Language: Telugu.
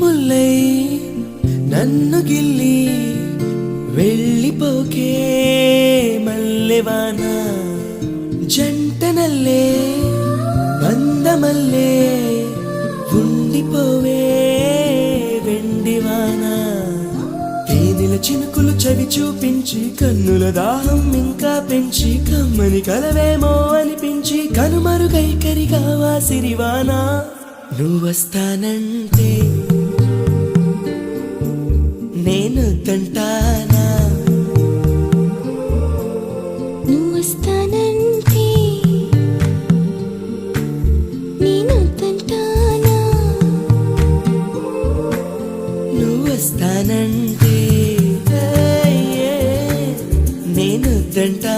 ముల్లై నన్ను గిల్లి వెళ్ళిపోకే మల్లెవాన జంటనల్లే బందమల్లే ఉండిపోవే వెండివాన తేనెల చినుకులు చవి చూపించి కన్నుల దాహం ఇంకా పెంచి కమ్మని కలవేమో అనిపించి కనుమరుగైకరిగా వాసిరివాన నువ్వొస్తానంటే నేను తంటానా నువ్వొస్తానంటే నేను తంటానా నువ్వొస్తానంటే నేను తంటానా